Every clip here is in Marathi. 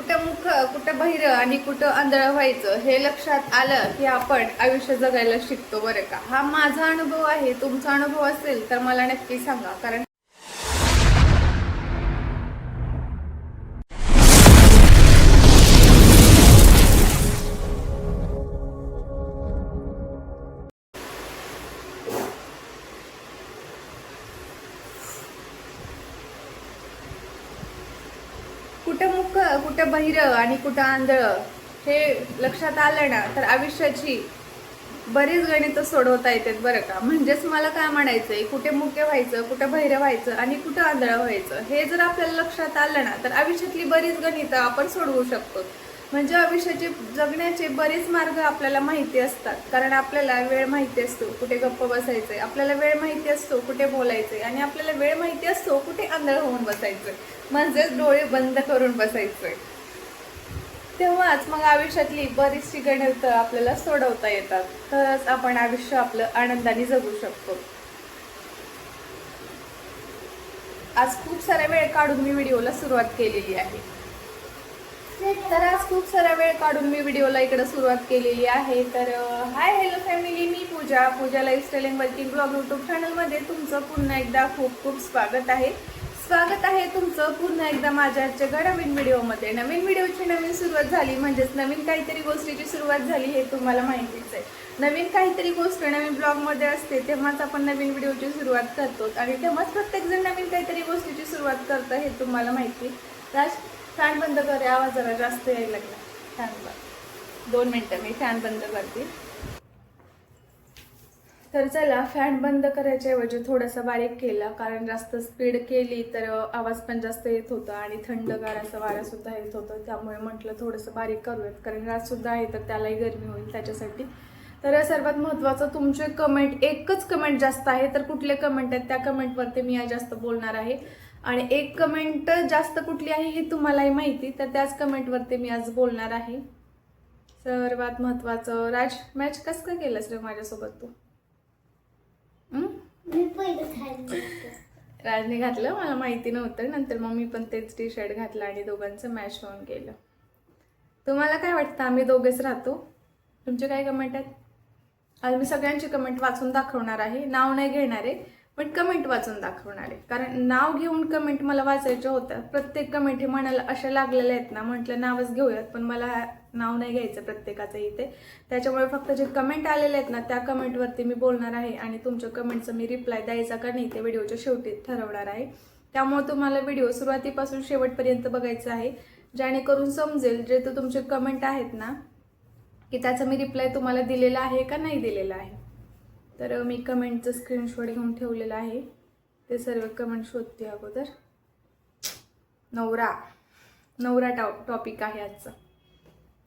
कुठं मुख कुठं बहिर आणि कुठं आंधळ व्हायचं हे लक्षात आलं की आपण आयुष्य जगायला शिकतो बरं का. हा माझा अनुभव आहे. तुमचा अनुभव असेल तर मला नक्की सांगा. कारण कुठं मुख कुठं बहिर आणि कुठं आंधळ हे लक्षात आलं ना तर आयुष्याची बरीच गणितं सोडवता येतात बरं का. म्हणजेच मला काय म्हणायचंय, कुठे मुख्य व्हायचं, कुठं बहिरं व्हायचं आणि कुठं आंधळ व्हायचं हे जर आपल्याला लक्षात आलं ना तर आयुष्यातली बरीच गणितं आपण सोडवू शकतो. म्हणजे आयुष्याचे जगण्याचे बरेच मार्ग आपल्याला माहिती असतात. कारण आपल्याला वेळ माहिती असतो कुठे गप्प बसायचंय, आपल्याला वेळ माहिती असतो कुठे बोलायचंय आणि आपल्याला वेळ माहिती असतो कुठे आंधळ होऊन बसायचंय, म्हणजेच डोळे बंद करून बसायचंय. तेव्हाच मग आयुष्यातली बरीचशी गणितं आपल्याला सोडवता येतात. तरच आपण आयुष्य आपलं आनंदाने जगू शकतो. आज खूप सारा वेळ काढून मी व्हिडिओला सुरुवात केलेली आहे. तर आज खूप सारा वेळ काढून मी व्हिडिओला इकडे सुरुवात केलेली आहे. तर हाय हॅलो फॅमिली, मी Pooja lifestyle and working blog YouTube चॅनलमध्ये तुमचं पुन्हा एकदा खूप खूप स्वागत आहे. स्वागत आहे तुमचं पुन्हा एकदा माझ्या आजच्या नवीन व्हिडिओमध्ये. नवीन व्हिडिओची नवीन सुरुवात झाली म्हणजेच नवीन काहीतरी गोष्टीची सुरुवात झाली हे तुम्हाला माहितीच आहे. नवीन काहीतरी गोष्ट नवीन ब्लॉगमध्ये असते तेव्हाच आपण नवीन व्हिडिओची सुरुवात करतो आणि तेव्हाच प्रत्येकजण नवीन काहीतरी गोष्टीची सुरुवात करतं हे तुम्हाला माहिती. राज फॅन बंद कर, आवाज जरा जास्त यायला लागला. फॅन बंद, 2 मिनटं मी फॅन बंद करते. तर चला, फॅन बंद करायच्या ऐवजी थोडंसं बारीक केला कारण जास्त स्पीड केली तर आवाज पण जास्त येत होता आणि थंडगार असं वारासुद्धा येत होतं. त्यामुळे म्हटलं थोडंसं बारीक करूयात कारण रातसुद्धा आहे तर त्यालाही गरमी होईल त्याच्यासाठी. तर सर्वात महत्त्वाचं तुमचे कमेंट, एकच कमेंट जास्त आहे तर कुठले कमेंट आहेत त्या कमेंटवरती मी आज जास्त बोलणार आहे. आणि एक कमेंट जास्त कुठली आहे हे तुम्हालाही माहिती, तर त्याच कमेंटवरती मी आज बोलणार आहे. सर्वात महत्त्वाचं, राज मॅच कसं काय केलंस रे माझ्यासोबत तू? राजने घातलं, मला माहिती नव्हतं. नंतर मग मी पण तेच टी शर्ट घातलं आणि दोघांचं मॅच होऊन गेलं. तुम्हाला काय वाटतं, आम्ही दोघेच राहतो? तुमचे काय कमेंट आहेत? आज मी सगळ्यांची कमेंट वाचून दाखवणार आहे. नाव नाही घेणार आहे पण कमेंट वाचून दाखवणार आहे. कारण नाव घेऊन कमेंट मला वाचायच्या होत्या. प्रत्येक कमेंट हे मनाला अशा लागलेल्या आहेत ना, म्हटलं नावच घेऊयात पण मला नाव नाही घ्यायचं प्रत्येकाचं इथे. त्याच्यामुळे फक्त जे कमेंट आलेले आहेत ना त्या कमेंटवरती मी बोलणार आहे आणि तुमच्या कमेंटचं मी रिप्लाय द्यायचा का नाही ते व्हिडिओच्या शेवटी ठरवणार आहे. त्यामुळे तुम्हाला व्हिडिओ सुरुवातीपासून शेवटपर्यंत बघायचा आहे, जेणेकरून समजेल जे तो तुमचे कमेंट आहेत ना की त्याचा मी रिप्लाय तुम्हाला दिलेला आहे का नाही दिलेला आहे. तर मी कमेंटचं स्क्रीनशॉट घेऊन ठेवलेलं आहे. ते सर्व कमेंट शोधते अगोदर. नवरा टॉपिक आहे आजचा.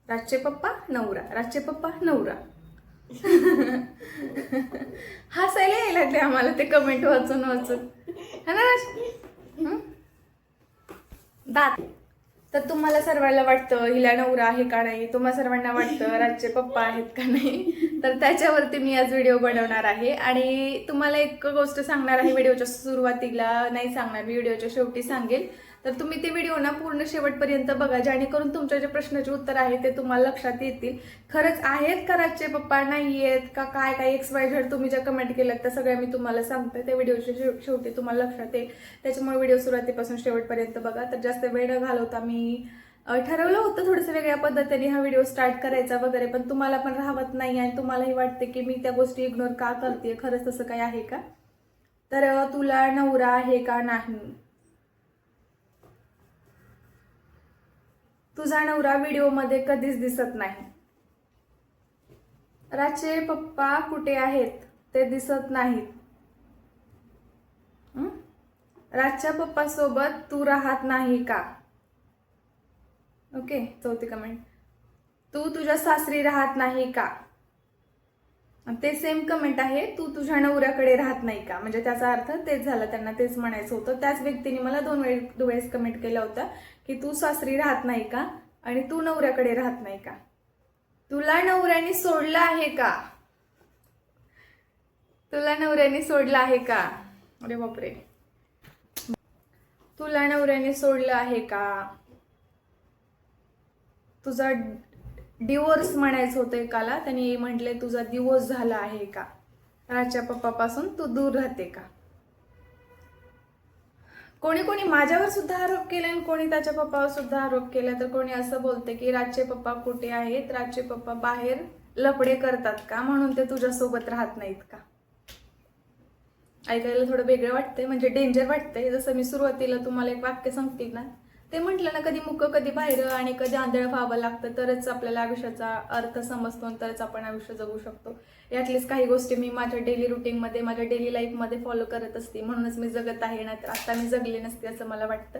राजचे पप्पा नवरा, राजचे पप्पा नवरा. हसायला यायला लागले आम्हाला ते कमेंट वाचून है ना राज? दात. तर तुम्हाला सर्वांना वाटतं हिला नवरा आहे का नाही, तुम्हाला सर्वांना वाटतं राजचे पप्पा आहेत का नाही, तर त्याच्यावरती मी आज व्हिडिओ बनवणार आहे. आणि तुम्हाला एक गोष्ट सांगणार आहे, व्हिडिओच्या सुरुवातीला नाही सांगणार, व्हिडिओच्या शेवटी सांगेल. तर तुम्ही ते व्हिडिओ ना पूर्ण शेवटपर्यंत बघा, जेणेकरून तुमच्या जे प्रश्नाचे उत्तर आहे ते तुम्हाला लक्षात येतील. खरंच आहेत का राजचे पप्पा, नाही आहेत का, काय काय XYZ तुम्ही ज्या कमेंट केल्यात त्या सगळ्या मी तुम्हाला सांगते. त्या व्हिडिओच्या शेवटी तुम्हाला लक्षात येईल. त्याच्यामुळे व्हिडिओ सुरुवातीपासून शेवटपर्यंत बघा. तर जास्त वेळ न घालवता मी ठरवलं होतं थोडंसं वेगळ्या पद्धतीने हा व्हिडिओ स्टार्ट करायचा वगैरे, पण तुम्हाला पण राहत नाही आणि तुम्हालाही वाटते की मी त्या गोष्टी इग्नोर का करते. खरंच तसं काही आहे का? तर तुला नवरा आहे का नाही? तुझा नवरा व्हिडिओमध्ये कधीच दिसत नाही. राजचे पप्पा कुठे आहेत ते दिसत नाहीत. राजच्या पप्पा सोबत तू राहत नाही का? ओके. चौथी कमेंट, तू तुझ्या सासरी राहत नाही का? ते सेम कमेंट आहे, तू तुझ्या नवऱ्याकडे राहत नाही का? म्हणजे त्याचा अर्थ तेच झाला, त्यांना तेच म्हणायचं होतं. त्याच व्यक्तीने मला 2 वेळेस कमेंट केला होता की तू सासरी राहत नाही का आणि तू नवऱ्याकडे राहत नाही का? तुला नवऱ्याने सोडलं आहे का? तुला नवऱ्याने सोडलं आहे का? अरे बापरे. तुला नवऱ्याने सोडलं आहे का? तुझा डिवोर्स म्हणायचं होतं एकाला, त्यांनी म्हटले तुझा डिवोर्स झाला आहे का, राजच्या पप्पापासून तू दूर राहते का. कोणी कोणी माझ्यावर सुद्धा आरोप केले आणि कोणी त्याच्या पप्पावर सुद्धा आरोप केला. तर कोणी असं बोलते की राजचे पप्पा कुठे आहेत, राजचे पप्पा बाहेर लफडे करतात का, म्हणून ते तुझ्यासोबत राहत नाहीत का. ऐकायला थोडं वेगळं वाटतंय, म्हणजे डेंजर वाटतंय. जसं मी सुरुवातीला तुम्हाला एक वाक्य सांगते ना, ते म्हटलं ना, कधी मुकं कधी बाहेर आणि कधी आंधळ व्हावं लागतं, तरच आपल्याला आयुष्याचा अर्थ समजतो आणि तरच आपण आयुष्य जगू शकतो. यातलीच काही गोष्टी मी माझ्या डेली रुटीनमध्ये, माझ्या डेली लाईफमध्ये फॉलो करत असते, म्हणूनच मी जगत आहे. ना तर आता मी जगले नसते असं मला वाटतं.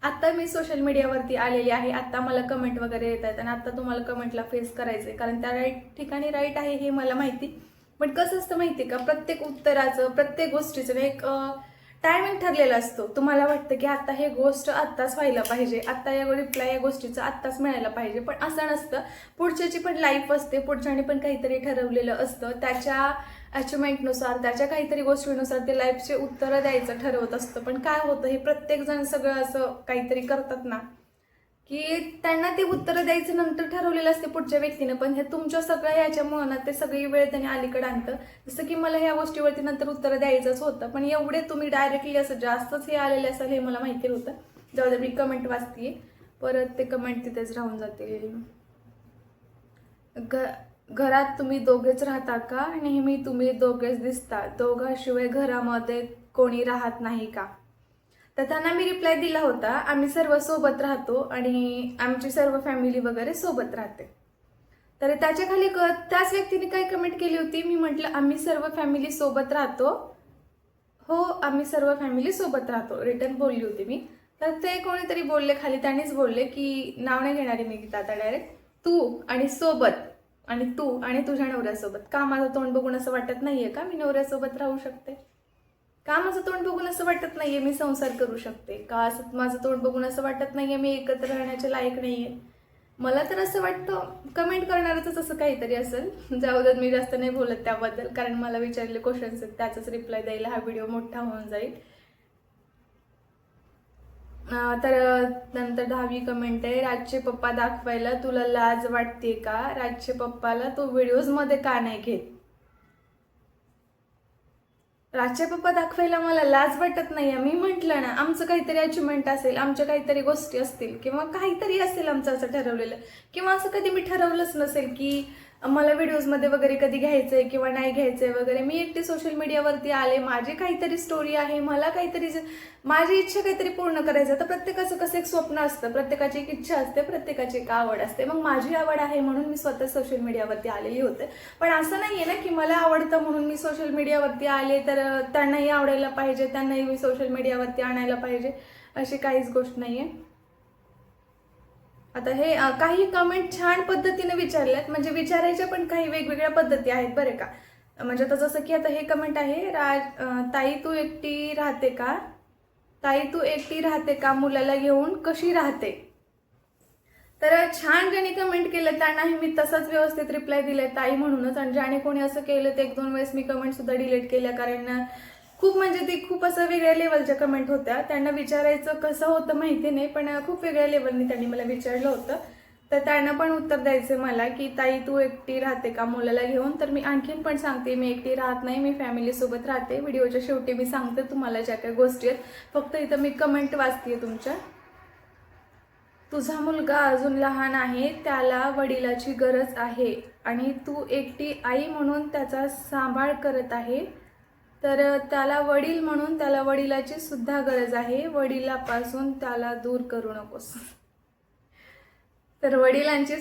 आता मी सोशल मीडियावरती आलेली आहे, आता मला कमेंट वगैरे येत आहेत आणि आता तुम्हाला कमेंटला फेस करायचं आहे, कारण त्या राईट ठिकाणी राईट आहे हे मला माहिती. पण कसं असतं माहिती का, प्रत्येक उत्तराचं, प्रत्येक गोष्टीचं एक टायमिंग ठरलेला असतो. तुम्हाला वाटतं की आता हे गोष्ट आत्ताच व्हायला पाहिजे, आता या रिप्लाय या गोष्टीचं आत्ताच मिळायला पाहिजे, पण असं नसतं. पुढच्याची पण लाईफ असते, पुढच्याने पण काहीतरी ठरवलेलं असतं, त्याच्या अचिव्हमेंटनुसार, त्याच्या काहीतरी गोष्टीनुसार ते लाईफचे उत्तरं द्यायचं ठरवत असतं. पण काय होतं, हे प्रत्येकजण सगळं असं काहीतरी करतात ना, की त्यांना ते उत्तर द्यायचं नंतर ठरवलेलं असते पुढच्या व्यक्तीनं, पण हे तुमच्या सगळ्या याच्यामुळे ना ते सगळी वेळ त्याने अलीकडे आणतं. जसं की मला ह्या गोष्टीवरती नंतर उत्तर द्यायचंच होतं, पण एवढे तुम्ही डायरेक्टली असं जास्तच हे आलेले असेल हे मला माहिती होतं. जाऊ दे, मी कमेंट वाचते, परत ते कमेंट तिथेच राहून जाते. घरात तुम्ही दोघेच राहता का, नेहमी तुम्ही दोघेच दिसता, दोघांशिवाय घरामध्ये कोणी राहत नाही का. तर त्यांना मी रिप्लाय दिला होता, आम्ही सर्व सोबत राहतो आणि आमची सर्व फॅमिली वगैरे सोबत राहते. तर त्याच्या खाली त्याच व्यक्तीने काय कमेंट केली होती, मी म्हटलं आम्ही सर्व फॅमिली सोबत राहतो, हो आम्ही सर्व फॅमिली सोबत राहतो, रिटर्न बोलली होती मी. तर ते कोणीतरी बोलले खाली, त्यांनीच बोलले की नाव नाही घेणारी मी आता डायरेक्ट, तू आणि सोबत आणि तू आणि तुझ्या नवऱ्यासोबत, का माझं तोंड बघून असं वाटत नाहीये का मी नवऱ्यासोबत राहू शकते, का माझं तोंड बघून असं वाटत नाहीये मी संसार करू शकते, का असं माझं तोंड बघून असं वाटत नाहीये मी एकत्र राहण्याचे लायक नाहीये. मला तर असं वाटतं कमेंट करणारच असं काहीतरी असेल. जाऊ देत, मी जास्त नाही बोलत त्याबद्दल, कारण मला विचारले क्वेश्चन्स आहेत, त्याचाच रिप्लाय द्यायला हा व्हिडिओ मोठा होऊन जाईल. तर नंतर 10वी कमेंट आहे, राजचे पप्पा दाखवायला तुला लाज वाटते का, राजचे पप्पाला तो व्हिडिओजमध्ये का नाही घेत. राजचे पप्पा दाखवायला मला लाज वाटत नाही. मी म्हटलं ना, आमचं काहीतरी अचिव्हमेंट असेल, आमच्या काहीतरी गोष्टी असतील किंवा काहीतरी असेल आमचं असं ठरवलेलं, किंवा असं कधी मी ठरवलंच नसेल की मला व्हिडिओजमध्ये वगैरे कधी घ्यायचंय किंवा नाही घ्यायचंय वगैरे. मी एकटी सोशल मीडियावरती आले, माझी काहीतरी स्टोरी आहे, मला काहीतरी माझी इच्छा काहीतरी पूर्ण करायचं. तर प्रत्येकाचं कसं एक स्वप्न असतं, प्रत्येकाची एक इच्छा असते, प्रत्येकाची एक आवड असते. मग माझी आवड आहे म्हणून मी स्वतः सोशल मीडियावरती आलेली होते. पण असं नाहीये ना की मला आवडतं म्हणून मी सोशल मीडियावरती आले तर त्यांनाही आवडायला पाहिजे, त्यांनाही मी सोशल मीडियावरती आणायला पाहिजे, अशी काहीच गोष्ट नाहीये. आता हे काही कमेंट छान पद्धतीने विचारल्यात, म्हणजे विचारायच्या पण काही वेगवेगळ्या पद्धती आहेत बरे का. म्हणजे आता जसं की आता हे कमेंट आहे, ताई तू एकटी राहते का, ताई तू एकटी राहते का, मुलाला घेऊन कशी राहते. तर छान ज्यांनी कमेंट केलं त्यांनाही मी तसाच व्यवस्थित रिप्लाय दिलाय, ताई म्हणूनच. आणि ज्याने कोणी असं केलं ते 1-2 वेळेस मी कमेंट सुद्धा डिलीट केल्या, कारण खूप म्हणजे ती खूप असं वेगळ्या लेवलच्या कमेंट होत्या. त्यांना विचारायचं कसं होतं माहिती नाही, पण खूप वेगळ्या लेवलनी त्यांनी मला विचारलं होतं. तर त्यांना पण उत्तर द्यायचं मला की ताई तू एकटी राहते का मुलाला घेऊन. तर मी आणखीन पण सांगते, मी एकटी राहत नाही, मी फॅमिलीसोबत राहते. व्हिडिओच्या शेवटी मी सांगते तुम्हाला ज्या काही गोष्टी आहेत, फक्त इथं मी कमेंट वाचते तुमच्या. तुझा मुलगा अजून लहान आहे, त्याला वडिलाची गरज आहे आणि तू एकटी आई म्हणून त्याचा सांभाळ करत आहे. तर त्याला वडील म्हणून त्याला वडिलाची सुद्धा गरज आहे, वडिलापासून त्याला दूर करू नकोस. तर वडिलाची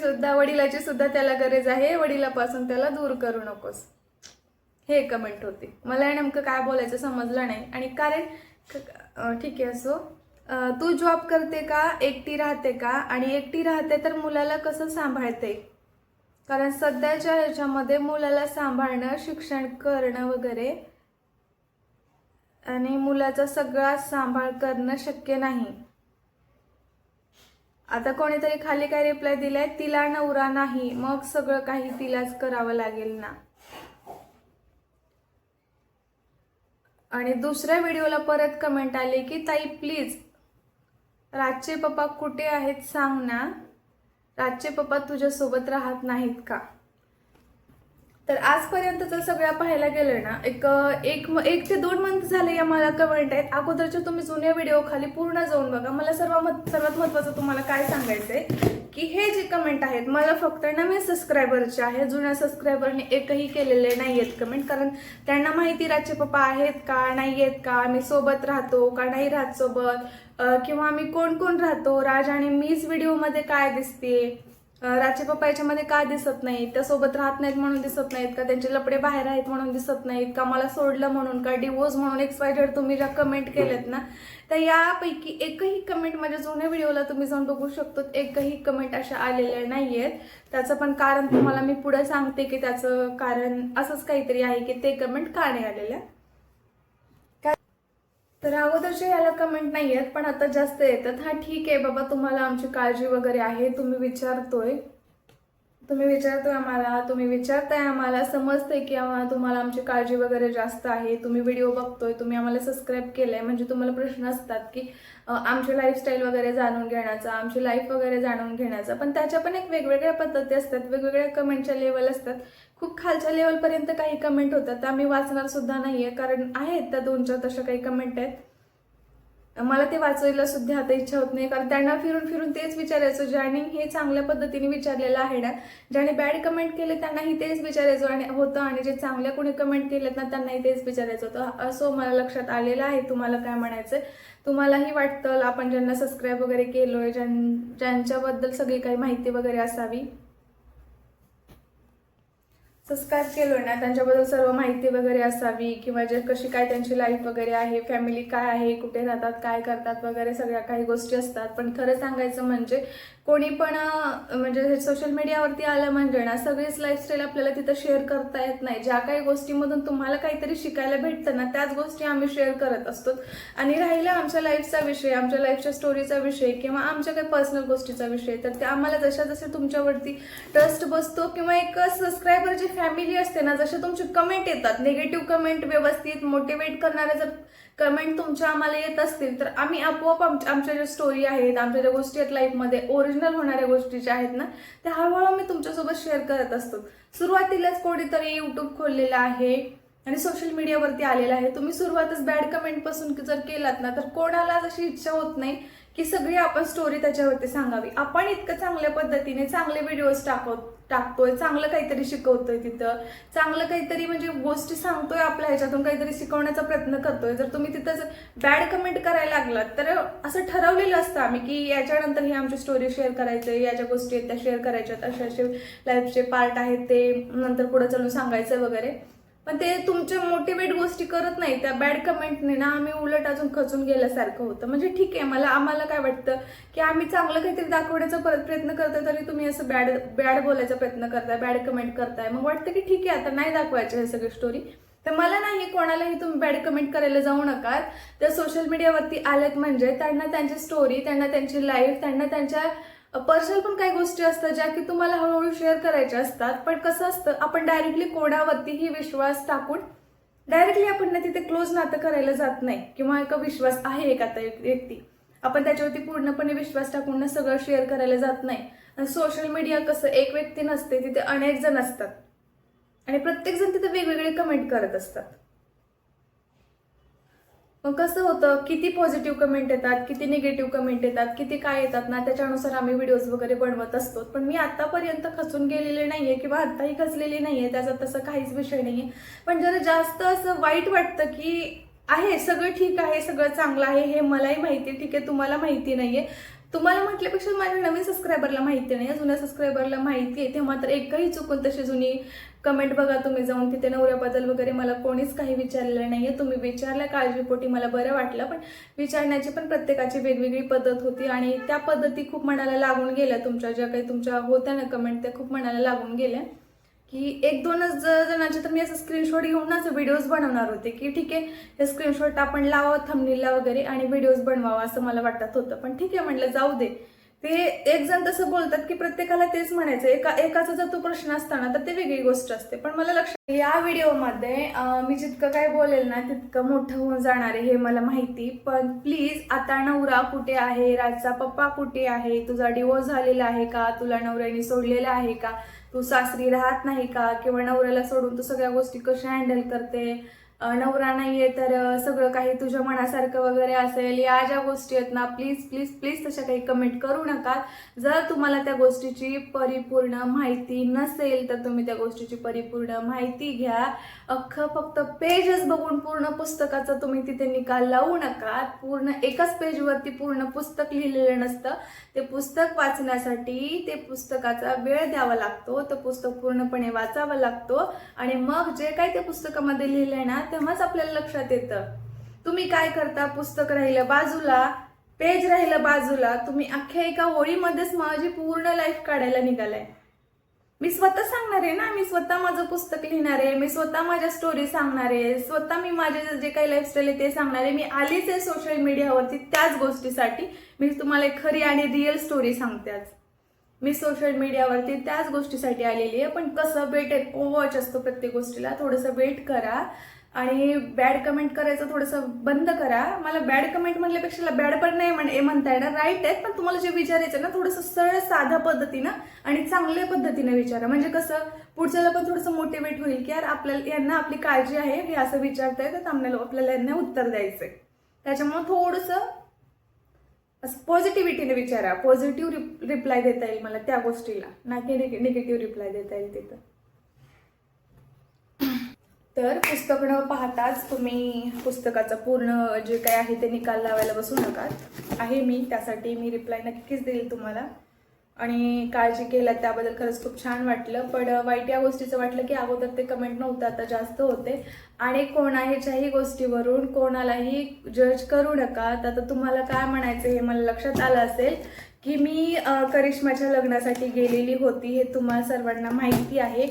सुद्धा त्याला गरज आहे, वडिलापासून त्याला दूर करू नकोस, हे कमेंट होते. मला नेमकं काय बोलायचं समजलं नाही. आणि कारण ठीक आहे असो, तू जॉब करते का, एकटी राहते का, आणि एकटी राहते तर मुलाला कसं सांभाळते, कारण सध्याच्या ह्याच्यामध्ये मुलाला सांभाळणं, शिक्षण करणं वगैरे आणि मुलाचा सगळा सांभाळ करणं शक्य नाही. आता कोणीतरी खाली काय रिप्लाय दिलाय, तिला नवरा नाही मग सगळं काही तिलाच करावं लागेल ना. आणि दुसऱ्या व्हिडिओला परत कमेंट आली की ताई प्लीज राजचे पप्पा कुठे आहेत सांग ना, राजचे पप्पा तुझ्यासोबत राहत नाहीत का? तर आजपर्यंतचं सगळं पाहायला गेलं ना, एक ते 2 मंथ झाले या मला कमेंट आहेत. अगोदरचे तुम्ही जुने व्हिडिओ खाली पूर्ण जाऊन बघा. मला सर्वात महत्त्वाचं तुम्हाला काय सांगायचंय की हे जे कमेंट आहेत मला फक्त नवीन सबस्क्रायबरचे आहे. जुन्या सबस्क्रायबरने एकही केलेले नाही आहेत कमेंट, कारण त्यांना माहिती राजचे पप्पा आहेत का नाही आहेत का, आम्ही सोबत राहतो का नाही राहत सोबत, किंवा आम्ही कोण कोण राहतो, राज आणि मीच व्हिडिओमध्ये काय दिसते, राजचे पप्पा याच्यामध्ये का दिसत नाहीत, त्या सोबत राहत नाहीत म्हणून दिसत नाहीत का, त्यांचे लपडे बाहेर आहेत म्हणून दिसत नाहीत का, मला सोडलं म्हणून का, डिवोर्स म्हणून, XYZ तुम्ही ज्या कमेंट केलेत ना, तर यापैकी एकही कमेंट माझ्या जुन्या व्हिडिओला तुम्ही जाऊन बघू शकतो, एकही कमेंट अशा आलेल्या नाहीयेत. त्याचं पण कारण तुम्हाला मी पुढे सांगते की त्याचं कारण असंच काहीतरी आहे की ते कमेंट का नाही आलेल्या. तर अगोदरचे याला कमेंट नाही आहेत पण आता जास्त येतात. हा ठीक आहे बाबा, तुम्हाला आमची काळजी वगैरे आहे, तुम्ही विचारताय आम्हाला, तुम्ही विचारताय आम्हाला, समजतंय की तुम्हाला आमची काळजी वगैरे जास्त आहे, तुम्ही व्हिडिओ बघतोय, तुम्ही आम्हाला सबस्क्राईब केलंय, म्हणजे तुम्हाला प्रश्न असतात की आमची लाईफस्टाईल वगैरे जाणून घेण्याचा, आमची लाईफ वगैरे जाणून घेण्याचा. पण त्याच्या पण एक वेगवेगळ्या पद्धती असतात, वेगवेगळ्या कमेंटच्या लेवल असतात. खूप खालच्या लेवलपर्यंत काही कमेंट होतात, त्या मी वाचणार सुद्धा नाहीये, कारण आहेत त्या 2-4 तशा काही कमेंट आहेत. मला ते वाचायला सुद्धा आता इच्छा होत नाही, कारण त्यांना फिरून फिरून तेच विचारायचं. ज्याने हे चांगल्या पद्धतीने विचारलेलं आहे ना, ज्याने बॅड कमेंट केले त्यांनाही तेच विचारायचं होतं, आणि जे चांगल्या कोणी कमेंट केलेत ना त्यांनाही तेच विचारायचं होतं. असं मला लक्षात आलेलं आहे. तुम्हाला काय म्हणायचं, तुम्हालाही वाटतं आपण ज्यांना सबस्क्राईब वगैरे केलोय, ज्यांच्याबद्दल सगळी काही माहिती वगैरे असावी, सबस्क्राईब केलो ना, त्यांच्याबद्दल सर्व माहिती वगैरे असावी, किंवा जे कशी काय त्यांची लाईफ वगैरे आहे, फॅमिली काय आहे, कुठे राहतात, काय करतात वगैरे सगळ्या काही गोष्टी असतात. पण खरं सांगायचं म्हणजे कोणी पण म्हणजे सोशल मीडियावरती आलं म्हणजे ना, सगळीच लाईफस्टाईल आपल्याला तिथं शेअर करता येत नाही. ज्या काही गोष्टीमधून तुम्हाला काहीतरी शिकायला भेटतं ना, त्याच गोष्टी आम्ही शेअर करत असतो. आणि राहिला आमच्या लाईफचा विषय, आमच्या लाईफच्या स्टोरीचा विषय, किंवा आमच्या काही पर्सनल गोष्टीचा विषय, तर ते आम्हाला जसे तुमच्यावरती ट्रस्ट बसतो, किंवा एक सबस्क्रायबरची फॅमिली असते ना, जसे तुमचे कमेंट येतात, निगेटिव्ह कमेंट, व्यवस्थित मोटिवेट करणारे जर कमेंट तुमच्या आम्हाला येत असतील, तर आम्ही आपोआप आमच्या ज्या स्टोरी आहेत, आमच्या ज्या गोष्टी आहेत लाईफमध्ये ओरिजिनल होणाऱ्या गोष्टी ज्या आहेत ना, त्या हळूहळू आम्ही तुमच्यासोबत शेअर करत असतो. सुरुवातीलाच कोणीतरी यूट्यूब खोललेलं आहे आणि सोशल मीडियावरती आलेलं आहे, तुम्ही सुरुवातच बॅड कमेंट पासून जर केलात ना, तर कोणाला अशी इच्छा होत नाही की सगळी आपण स्टोरी त्याच्यावरती सांगावी. आपण इतकं चांगल्या पद्धतीने चांगले व्हिडिओज टाकतोय, चांगलं काहीतरी शिकवतोय, तिथं चांगलं काहीतरी म्हणजे गोष्टी सांगतोय, आपल्या ह्याच्यातून काहीतरी शिकवण्याचा प्रयत्न करतोय. जर तुम्ही तिथं बॅड कमेंट करायला लागलात, तर असं ठरवलेलं असतं आम्ही की याच्यानंतर ही आमची स्टोरी शेअर करायचंय, या ज्या गोष्टी आहेत त्या शेअर करायच्यात, असे लाईफचे पार्ट आहेत ते नंतर पुढे चालून सांगायचं वगैरे. पण ते तुमच्या मोटिवेट गोष्टी करत नाही, त्या बॅड कमेंटने ना आम्ही उलट अजून खचून गेल्यासारखं होतं. म्हणजे ठीक आहे, आम्हाला काय वाटतं की आम्ही चांगलं काहीतरी दाखवण्याचा प्रयत्न करतोय, तरी तुम्ही असं बॅड बोलायचा प्रयत्न करताय, बॅड कमेंट करताय. मग वाटतं की ठीक आहे, आता नाही दाखवायचं हे सगळी स्टोरी. तर मला नाही, कोणालाही तुम्ही बॅड कमेंट करायला जाऊ नका. त्या सोशल मीडियावरती आलेत म्हणजे त्यांना त्यांची स्टोरी, त्यांना त्यांची लाईफ, त्यांना त्यांच्या पर्सनल पण काही गोष्टी असतात ज्या की तुम्हाला हळूहळू शेअर करायच्या असतात. पण कसं असतं, आपण डायरेक्टली कोणावरतीही विश्वास टाकून डायरेक्टली आपण ना तिथे क्लोज नातं करायला जात नाही, किंवा एक विश्वास आहे एखादा व्यक्ती, आपण त्याच्यावरती पूर्णपणे विश्वास टाकून ना सगळं शेअर करायला जात नाही. सोशल मीडिया कसं एक व्यक्ती नसते, तिथे अनेक जण असतात आणि प्रत्येक जण तिथे वेगवेगळे कमेंट करत असतात. मग कसं होतं, किती पॉझिटिव्ह कमेंट येतात, किती निगेटिव्ह कमेंट येतात, किती काय येतात ना, त्याच्यानुसार आम्ही व्हिडिओज वगैरे बनवत असतो. पण मी आतापर्यंत खचून गेलेले नाहीये, किंवा आताही खचलेली नाहीये, त्याचा तसं काहीच विषय नाहीये. पण जरा जास्त असं वाईट वाटतं की आहे सगळं ठीक आहे, सगळं चांगलं आहे, हे मलाही माहिती आहे, ठीक आहे, तुम्हाला माहिती नाहीये. तुम्हाला म्हटल्यापेक्षा माझ्या नवीन सबस्क्रायबरला माहिती नाही, जुन्या सबस्क्रायबरला माहिती आहे. तेव्हा तर एकही चुकून तशी जुनी कमेंट बघा तुम्ही जाऊन, तिथे नवऱ्याबद्दल वगैरे मला कोणीच काही विचारलेलं नाहीये. तुम्ही विचारल्या काळजीपोटी, मला बरं वाटलं. पण विचारण्याची पण प्रत्येकाची वेगवेगळी पद्धत होती, आणि त्या पद्धती खूप मनाला लागून गेल्या. तुमच्या ज्या काही तुमच्या होत्या ना कमेंट, त्या खूप मनाला लागून गेल्या. की 1-2च जणांचे तर मी असं स्क्रीनशॉट घेऊनच व्हिडिओज बनवणार होते की ठीक आहे, हे स्क्रीनशॉट आपण लावावं थंबनेलला वगैरे आणि व्हिडिओज बनवावा, असं मला वाटत होतं. पण ठीक आहे म्हटलं, जाऊ दे, ते एक जण तसं बोलतात की प्रत्येकाला तेच म्हणायचं, एकाचा जर तो प्रश्न असताना तर ते वेगळी गोष्ट असते. पण मला लक्षात या व्हिडिओमध्ये मी जितकं काय बोलेल ना तितकं मोठं होऊन जाणार आहे हे मला माहिती. पण प्लीज आता नवरा कुठे आहे, राजचा पप्पा कुठे आहे, तुझा डिवोर्स झालेला आहे का, तुला नवऱ्याने सोडलेला आहे का, तू सासरी राहत नाही का, किंवा नवऱ्याला सोडून तू सगळ्या गोष्टी कशा हँडल करते, नवरा नाहीये तर सगळं काही तुझ्या मनासारखं वगैरे असेल, या ज्या गोष्टी आहेत ना प्लीज प्लीज प्लीज तशा काही कमेंट करू नका. जर तुम्हाला त्या गोष्टीची परिपूर्ण माहिती नसेल तर तुम्ही त्या गोष्टीची परिपूर्ण माहिती घ्या. फक्त पेजच बघून पूर्ण पुस्तकाचा तुम्ही तिथे निकाल लावू नका. पूर्ण एकाच पेजवरती पूर्ण पुस्तक लिहिलेलं नसतं. ते पुस्तक वाचण्यासाठी ते पुस्तकाचा वेळ द्यावा लागतो, ते पुस्तक पूर्णपणे वाचावं लागतो आणि मग जे काही त्या पुस्तकामध्ये लिहिलंय ना तेव्हाच आपल्याला लक्षात येतं. तुम्ही काय करता, पुस्तक राहिलं बाजूला, पेज राहिलं बाजूला, तुम्ही अख्ख्या एका ओळीमध्येच माझी पूर्ण लाईफ काढायला निघालाय. मी स्वतः सांगणार आहे ना, मी स्वतः माझं पुस्तक लिहिणार आहे, मी स्वतः माझ्या स्टोरी सांगणार आहे, स्वतः मी माझे जे काही लाईफस्टाईल आहे ते सांगणार आहे. मी आलीच आहे सोशल मीडियावरती त्याच गोष्टीसाठी. मी तुम्हाला एक खरी आणि रिअल स्टोरी सांगते आज. मी सोशल मीडियावरती त्याच गोष्टीसाठी आलेली आहे. पण कसं वेट वॉच असतो प्रत्येक गोष्टीला, थोडंसं वेट करा आणि बॅड कमेंट करायचं थोडंसं बंद करा. मला बॅड कमेंट म्हणल्यापेक्षा बॅड पण नाही म्हणता येणार, राईट आहेत, पण तुम्हाला जे विचारायचं ना थोडंसं सरळ साध्या पद्धतीनं आणि चांगल्या पद्धतीनं विचारा. म्हणजे कसं पुढच्याला पण थोडंसं मोटिवेट होईल की यार आपल्याला यांना आपली काळजी आहे, हे असं विचारताय तर आपल्याला यांना उत्तर द्यायचंय. त्याच्यामुळे थोडंसं पॉझिटिव्हिटीने विचारा. पॉझिटिव्ह रिप्लाय देता येईल मला त्या गोष्टीला, ना की निगेटिव्ह रिप्लाय देता येईल तिथं. तर पुस्तक न पाहताच तुम्ही पुस्तकाचा पूर्ण जे काय आहे ते निकाल लावायला बसू नका. आहे मी त्यासाठी, मी रिप्लाय नक्कीच देईल तुम्हाला. आणि काळजी केला त्याबद्दल खरंच खूप छान वाटलं. पण वाईट या गोष्टीचं वाटलं की अगोदर ते कमेंट नव्हतं, आता जास्त होते. आणि कोणाच्याही गोष्टीवरून कोणालाही जज करू नका. आता तुम्हाला काय म्हणायचं हे मला लक्षात आलं असेल की मी करिश्माच्या लग्नासाठी गेलेली होती, हे तुम्हाला सर्वांना माहिती आहे.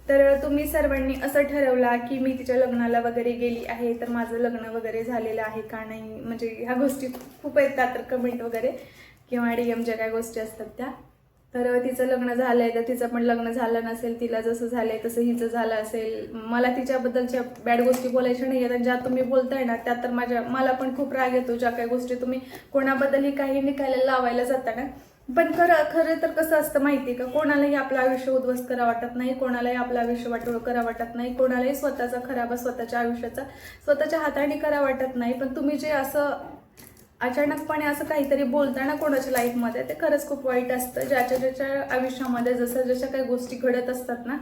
तर तुम्ही सर्वांनी असं ठरवला की मी तिच्या लग्नाला वगैरे गेली आहे तर माझं लग्न वगैरे झालेलं आहे का नाही, म्हणजे ह्या गोष्टी खूप येतात तर कमेंट वगैरे किंवा DM ज्या काय गोष्टी असतात त्या. तर तिचं लग्न झालंय तर तिचं पण लग्न झालं नसेल, तिला जसं झालंय तसं हिचं झालं असेल. मला तिच्याबद्दलच्या बॅड गोष्टी बोलायच्या नाही आहेत, ज्या तुम्ही बोलताय ना त्या तर मला पण खूप राग येतो. ज्या काही गोष्टी तुम्ही कोणाबद्दलही काही निकायला लावायला जाता ना. पण खरं तर कसं असतं माहिती का, कोणालाही आपलं आयुष्य उद्ध्वस्त करा वाटत नाही, कोणालाही आपलं आयुष्य वाटोळं करा वाटत नाही, कोणालाही स्वतःचा खराबा स्वतःच्या आयुष्याचा स्वतःच्या हाताने करा वाटत नाही. पण तुम्ही जे असं अचानकपणे असं काहीतरी बोलताना कोणाच्या लाईफमध्ये, ते खरंच खूप वाईट असतं. ज्याच्या आयुष्यामध्ये जशा काही गोष्टी घडत असतात ना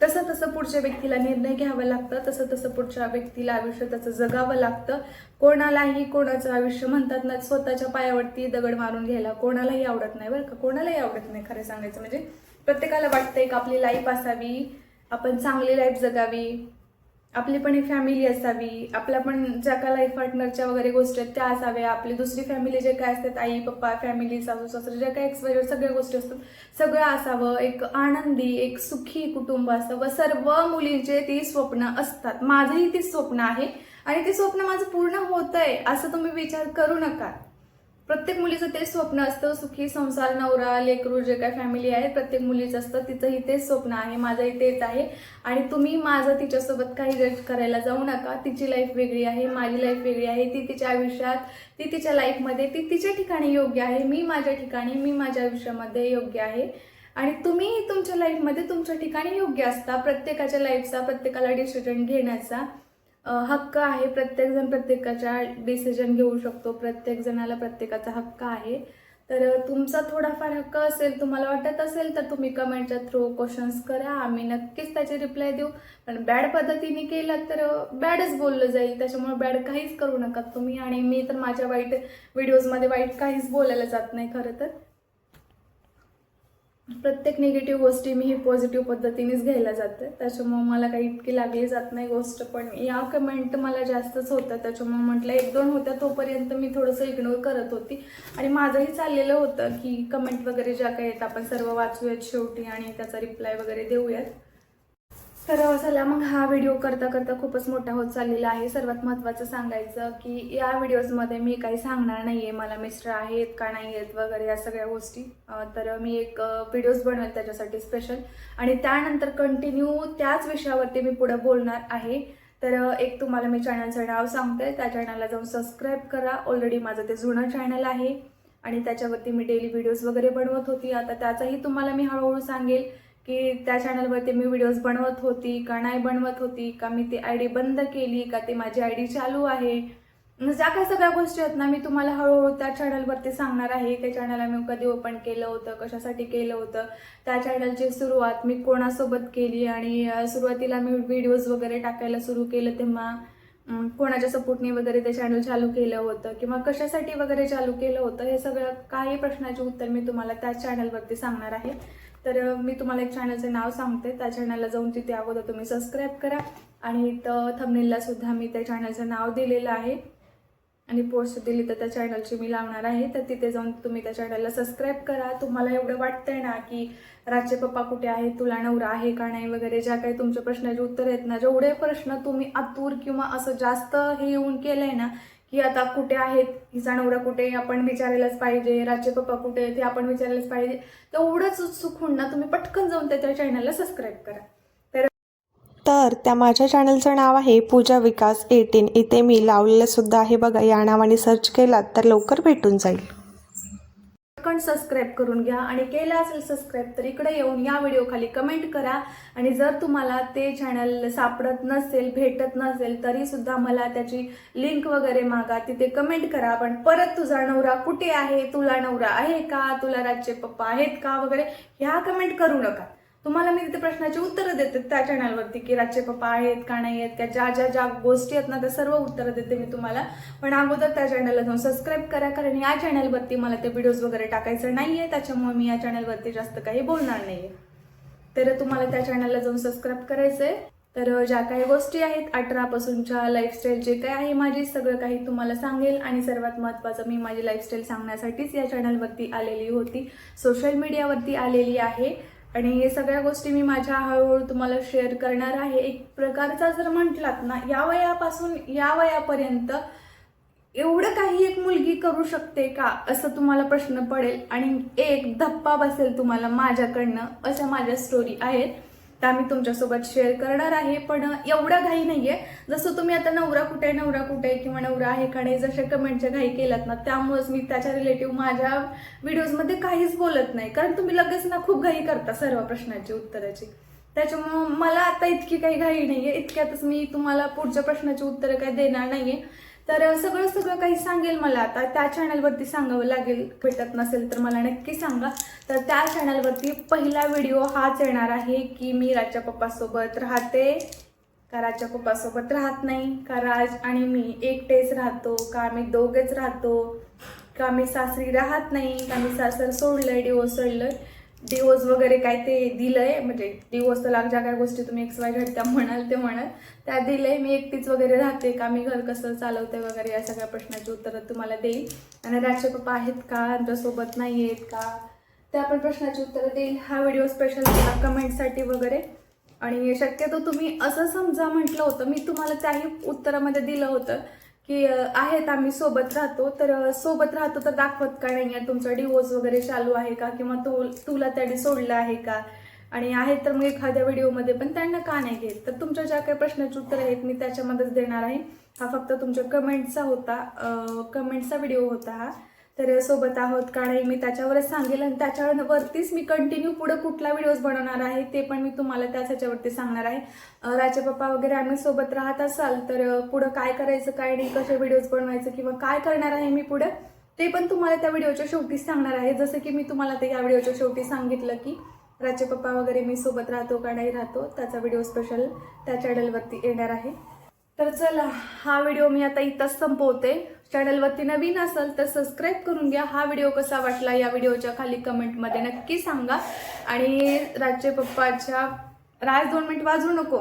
तसं पुढच्या व्यक्तीला निर्णय घ्यावा लागतं, तसं पुढच्या व्यक्तीला आयुष्य त्याचं जगावं लागतं. कोणालाही कोणाचं आयुष्य म्हणतात ना स्वतःच्या पायावरती दगड मारून घ्यायला कोणालाही आवडत नाही बरं का, कोणालाही आवडत नाही खरं सांगायचं म्हणजे. प्रत्येकाला वाटतंय की आपली लाईफ असावी, आपण चांगली लाईफ जगावी, आपली पण एक फॅमिली असावी, आपल्या पण ज्या काय लाईफ पार्टनरच्या वगैरे गोष्टी आहेत त्या असाव्या, आपली दुसरी फॅमिली जे काय असतात आई पप्पा फॅमिली सासू सासरे ज्या काही सगळ्या गोष्टी असतात सगळं असावं. एक आनंदी एक सुखी कुटुंब असावं. सर्व मुलींचे ती स्वप्न असतात, माझंही ती स्वप्न आहे आणि ते स्वप्न माझं पूर्ण होतंय असं तुम्ही विचार करू नका. प्रत्येक मुलीचं तेच स्वप्न असतं, सुखी संसार, नवरा लेकरू जे काय फॅमिली आहे प्रत्येक मुलीचं असतं. तिचंही तेच स्वप्न आहे, माझंही तेच आहे. आणि तुम्ही माझं तिच्यासोबत काही जज करायला जाऊ नका. तिची लाईफ वेगळी आहे, माझी लाईफ वेगळी आहे. ती तिच्या आयुष्यात, ती तिच्या लाईफमध्ये, ती तिच्या ठिकाणी योग्य आहे, मी माझ्या ठिकाणी, मी माझ्या आयुष्यामध्ये योग्य आहे. आणि तुम्ही तुमच्या लाईफमध्ये तुमच्या ठिकाणी योग्य असता. प्रत्येकाच्या लाईफचा प्रत्येकाला डिसिजन घेण्याचा हक्क आहे. प्रत्येकजण प्रत्येकाच्या डिसिजन घेऊ शकतो, प्रत्येक जणाला प्रत्येकाचा हक्क आहे. तर तुमचा थोडाफार हक्क असेल, तुम्हाला वाटत असेल तर तुम्ही कमेंटच्या थ्रू क्वेश्चन्स करा, आम्ही नक्कीच त्याचे रिप्लाय देऊ. पण बॅड पद्धतीने केलं तर बॅडच बोललं जाईल, त्याच्यामुळे बॅड काहीच करू नका तुम्ही. आणि मी तर माझ्या वाईट व्हिडिओजमध्ये वाईट काहीच बोलायला जात नाही. खरं तर प्रत्येक निगेटिव्ह गोष्टी मी ही पॉझिटिव्ह पद्धतीनेच घ्यायला जाते, त्याच्यामुळे मला काही इतकी लागली जात नाही गोष्ट. पण या कमेंट मला जास्तच होतं, त्याच्यामुळे म्हटलं 1-2 होत्या तोपर्यंत मी थोडंसं इग्नोर करत होती. आणि माझंही चाललेलं होतं की कमेंट वगैरे ज्या काही आहेत आपण सर्व वाचूयात शेवटी आणि त्याचा रिप्लाय वगैरे देऊयात. तर चला मग हा व्हिडिओ करता करता खूपच मोठा होत चाललेला आहे. सर्वात महत्त्वाचं सांगायचं की या व्हिडिओजमध्ये मी काही सांगणार नाही आहे मला मिस्टर आहेत का नाही आहेत वगैरे या सगळ्या गोष्टी. तर मी एक व्हिडिओज बनवेल त्याच्यासाठी स्पेशल, आणि त्यानंतर कंटिन्यू त्याच विषयावरती मी पुढे बोलणार आहे. तर एक तुम्हाला मी चॅनलचं नाव सांगते, त्या चॅनलला जाऊन सबस्क्राईब करा. ऑलरेडी माझं ते जुनं चॅनल आहे आणि त्याच्यावरती मी डेली व्हिडिओज वगैरे बनवत होती. आता त्याचाही तुम्हाला मी हळूहळू सांगेल की त्या चॅनलवरती मी व्हिडिओज बनवत होती का नाही बनवत होती, का मी ती आय डी बंद केली, का ती माझी आय डी चालू आहे. ज्या काही सगळ्या गोष्टी आहेत ना मी तुम्हाला हळूहळू त्या चॅनलवरती सांगणार आहे. त्या चॅनलला मी कधी ओपन केलं होतं, कशासाठी केलं होतं, त्या चॅनलची सुरुवात मी कोणासोबत केली, आणि सुरुवातीला मी व्हिडिओज वगैरे टाकायला सुरू केलं तेव्हा कोणाच्या सपोर्टने वगैरे ते चॅनल चालू केलं होतं किंवा कशासाठी वगैरे चालू केलं होतं, हे सगळं काही प्रश्नाचे उत्तर मी तुम्हाला त्या चॅनलवरती सांगणार आहे. तर मी तुम्हाला एक चॅनलचं नाव सांगते, त्या चॅनलला जाऊन तिथे अगोदर तुम्ही सबस्क्राईब करा, आणि इथं थंबनेलला सुद्धा मी त्या चॅनलचं नाव दिलेलं आहे, आणि पोस्ट दिली तर त्या चॅनलची मी लावणार आहे. तर तिथे जाऊन तुम्ही त्या चॅनलला सबस्क्राईब करा. तुम्हाला एवढं वाटतंय ना की राजचे पप्पा कुठे आहेत, तुला नवरा आहे का नाही वगैरे, ज्या काही तुमच्या प्रश्नाचे उत्तर आहेत ना, जेवढे प्रश्न तुम्ही आतुर किंवा असं जास्त हे येऊन केलंय ना की आता कुठे आहेत, हिचा नवरा कुठे आपण विचारायलाच पाहिजे, राजचे पप्पा कुठे आहेत हे आपण विचारायलाच पाहिजे, तेवढंच उत्सुक होऊन ना तुम्ही पटकन जाऊन त्या चॅनलला सबस्क्राईब करा. तर त्या माझ्या चॅनलचं नाव आहे पूजा विकास 18. इथे मी लावलेलं सुद्धा आहे बघा, या नावाने सर्च केलात तर लवकर भेटून जाईल. पटकन सबस्क्राईब करून घ्या, आणि केलं असेल सबस्क्राईब तर इकडे येऊन या व्हिडिओ खाली कमेंट करा. आणि जर तुम्हाला ते चॅनल सापडत नसेल, भेटत नसेल, तरी सुद्धा मला त्याची लिंक वगैरे मागा, तिथे कमेंट करा. पण परत तुझा नवरा कुठे आहे, तुला नवरा आहे का, तुला राजचे पप्पा आहेत का वगैरे ह्या कमेंट करू नका. तुम्हाला मी तिथे प्रश्नाची उत्तरं देते त्या चॅनलवरती की राजचे पप्पा आहेत का नाही आहेत, त्या ज्या गोष्टी आहेत ना त्या सर्व उत्तरं देते मी तुम्हाला. पण अगोदर त्या चॅनलला जाऊन सबस्क्राईब करा, कारण या चॅनलवरती मला ते व्हिडिओज वगैरे टाकायचं नाही आहे, त्याच्यामुळे मी या चॅनलवरती जास्त काही बोलणार नाही आहे. तर तुम्हाला त्या चॅनलला जाऊन सबस्क्राईब करायचं आहे. तर ज्या काही गोष्टी आहेत 18 पासूनच्या लाईफस्टाईल जे काही आहे माझी, सगळं काही तुम्हाला सांगेल. आणि सर्वात महत्त्वाचं, मी माझी लाईफस्टाईल सांगण्यासाठीच या चॅनलवरती आलेली होती, सोशल मीडियावरती आलेली आहे, आणि हे सगळ्या गोष्टी मी माझ्या हळूहळू तुम्हाला शेअर करणार आहे. एक प्रकारचा जर म्हटलात ना, या वयापासून या वयापर्यंत एवढं काही एक मुलगी करू शकते का, असं तुम्हाला प्रश्न पडेल, आणि एक धप्पा बसेल तुम्हाला माझ्याकडनं. अशा माझ्या स्टोरी आहेत त्या मी तुमच्यासोबत शेअर करणार आहे. पण एवढं घाई नाहीये, जसं तुम्ही आता नवरा कुठे किंवा नवरा आहे का नाही जशा कमेंटच्या घाई केलात ना, त्यामुळेच मी त्याच्या रिलेटिव्ह माझ्या व्हिडिओजमध्ये काहीच बोलत नाही, कारण तुम्ही लगेच ना खूप घाई करता सर्व प्रश्नाची उत्तराची. त्याच्यामुळं मला आता इतकी काही घाई नाहीये, इतक्यातच मी तुम्हाला पुढच्या प्रश्नाची उत्तरं काही देणार नाहीये. तर सगळं काही सांगेल मला आता त्या चॅनलवरती सांगावं लागेल. भेटत नसेल तर मला नक्की सांगा. तर त्या चॅनलवरती पहिला व्हिडिओ हाच येणार आहे की मी राजच्या पप्पासोबत राहते का राजच्या पप्पासोबत राहत नाही, का राज आणि मी एकटेच राहतो, का आम्ही दोघेच राहतो, का मी सासरी राहत नाही, का मी सासर सोडलंय, डिवोर्स वगैरे काय ते दिलंय, म्हणजे डिवोर्स तर ज्या काय गोष्टी तुम्ही XYZ त्या म्हणाल त्या दिलंय, मी एकटीच वगैरे राहते का, मी घर कसं चालवते वगैरे, या सगळ्या प्रश्नाची उत्तरं तुम्हाला देईल. आणि राजचे पप्पा आहेत का, आमच्यासोबत नाही आहेत का, त्या पण प्रश्नाची उत्तरं देईल. हा व्हिडिओ स्पेशल कमेंटसाठी वगैरे. आणि शक्यतो तुम्ही असं समजा म्हटलं होतं, मी तुम्हाला त्याही उत्तरामध्ये दिलं होतं की आहेत आम्ही सोबत राहतो. तर सोबत राहतो तर दाखवत का नाही आहे, तुमचा डिवोर्स वगैरे चालू आहे का, किंवा तुला त्याने सोडलं आहे का, आणि आहेत तर मग एखाद्या व्हिडिओमध्ये पण त्यांना का नाही घेत. तर तुमच्या ज्या काही प्रश्नाची उत्तर आहेत मी त्याच्यामध्येच देणार आहे. हा फक्त तुमच्या कमेंटचा व्हिडिओ होता हा. तर सोबत आहोत का नाही मी त्याच्यावरच सांगेल, आणि त्याच्यावरतीच मी कंटिन्यू पुढे कुठला व्हिडिओज बनवणार आहे ते पण मी तुम्हाला त्याच ह्याच्यावरती सांगणार आहे. राजचे पप्पा वगैरे आम्ही सोबत राहत असाल तर पुढं काय करायचं, काय नाही, कसे व्हिडिओज बनवायचं किंवा काय करणार आहे मी पुढे, ते पण तुम्हाला त्या व्हिडिओच्या शेवटी सांगणार आहे. जसं की मी तुम्हाला ते या व्हिडिओच्या शेवटी सांगितलं की राजचे पप्पा वगैरे मी सोबत राहतो का नाही राहतो, त्याचा व्हिडिओ स्पेशल त्या चॅनलवरती येणार आहे. तर चला, हा व्हिडिओ मी आता इथंच संपवते. चॅनलवरती नवीन असेल तर सबस्क्राईब करून घ्या. हा व्हिडिओ कसा वाटला या व्हिडिओच्या खाली कमेंटमध्ये नक्की सांगा. आणि राजचे पप्पाच्या 2 मिनिट वाजू नको,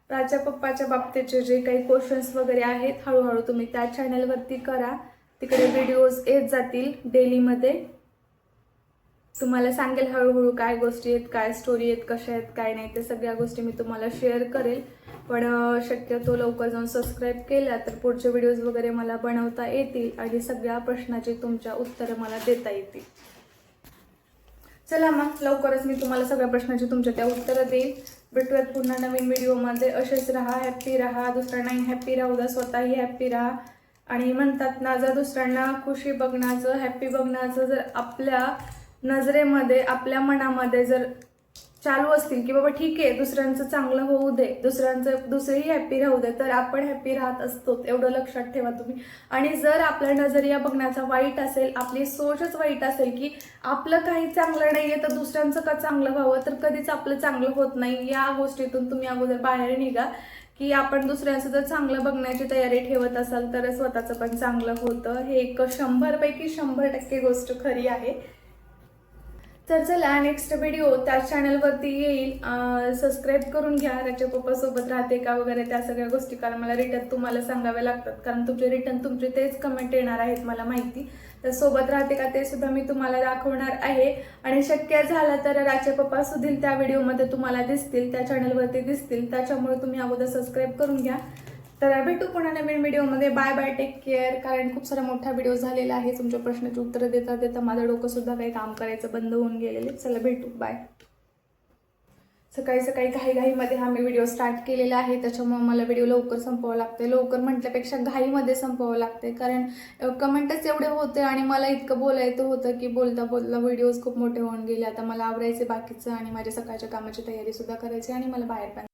राजच्या पप्पाच्या बाबतीचे जे काही क्वेश्चन्स वगैरे आहेत हळूहळू तुम्ही त्या चॅनलवरती करा, तिकडे व्हिडिओज येत जातील डेलीमध्ये. तुम्हाला सांगेल हळूहळू काय गोष्टी आहेत, काय स्टोरी आहेत, कशा आहेत, काय नाही, ते सगळ्या गोष्टी मी तुम्हाला शेअर करेल. पण शक्यतो लवकर जाऊन सबस्क्राईब केल्या तर पुढचे व्हिडिओज वगैरे मला बनवता येतील आणि सगळ्या प्रश्नाची तुमच्या उत्तरं मला देता येतील. चला मग लवकरच मी तुम्हाला सगळ्या प्रश्नाची तुमच्या त्या उत्तरं देईल. भेटूयात पुन्हा नवीन व्हिडिओमध्ये. असेच राहा, हॅप्पी राहा, दुसऱ्यांनाही हॅप्पी राहू द्या, स्वतःही हॅप्पी राहा. आणि म्हणतात ना, जर दुसऱ्यांना खुशी बघण्याचं, हॅप्पी बघण्याचं जर आपल्या नजरेमध्ये, आपल्या मनामध्ये जर चालू असतील की बाबा ठीक आहे दुसऱ्यांचं चांगलं होऊ दे, दुसरेही हॅप्पी राहू दे, तर आपण हॅप्पी राहत असतो, एवढं लक्षात ठेवा तुम्ही. आणि जर आपला नजरिया बघण्याचा वाईट असेल, आपली सोचच वाईट असेल की आपलं काही चांगलं नाहीये तर दुसऱ्यांचं का चांगलं व्हावं, तर कधीच आपलं चांगलं होत नाही. या गोष्टीतून तुम्ही अगोदर बाहेर निघा की आपण दुसऱ्यांचं जर चांगलं बघण्याची तयारी ठेवत असाल तर स्वतःचं पण चांगलं होतं. हे एक 100 पैकी 100% गोष्ट खरी आहे. तर चला नेक्स्ट व्हिडिओ त्याच चॅनलवरती येईल. सबस्क्राईब करून घ्या. राच्या पप्पा सोबत राहते का वगैरे त्या सगळ्या गोष्टी, कारण मला रिटर्न तुम्हाला सांगाव्या लागतात, कारण तुमचे तेच कमेंट येणार आहेत मला माहिती. तर सोबत राहते का ते सुद्धा मी तुम्हाला दाखवणार आहे. आणि शक्य झालं तर राचे पप्पा सुद्धा त्या व्हिडिओमध्ये तुम्हाला दिसतील, त्या चॅनलवरती दिसतील, त्याच्यामुळे तुम्ही अगोदर सबस्क्राईब करून घ्या. तर भेटू पुन्हा नवीन व्हिडिओमध्ये. Bye bye, take care. कारण खूप सारा मोठा व्हिडिओ झालेला आहे. तुमच्या प्रश्नाची उत्तरं देता देता माझं डोकं सुद्धा काही काम करायचं बंद होऊन गेलेले. चला भेटू, बाय. सकाळी सकाळी घाईमध्ये हा मी व्हिडिओ स्टार्ट केलेला आहे, त्याच्यामुळे मला व्हिडिओ लवकर संपवावं लागते. लवकर म्हटल्यापेक्षा घाईमध्ये संपवावं लागते, कारण कमेंटच एवढे होते आणि मला इतकं बोलायचं होतं की बोलता बोलता व्हिडिओज खूप मोठे होऊन गेले. आता मला आवरायचे बाकीचं आणि माझ्या सकाळच्या कामाची तयारी सुद्धा करायची आणि मला बाहेर पण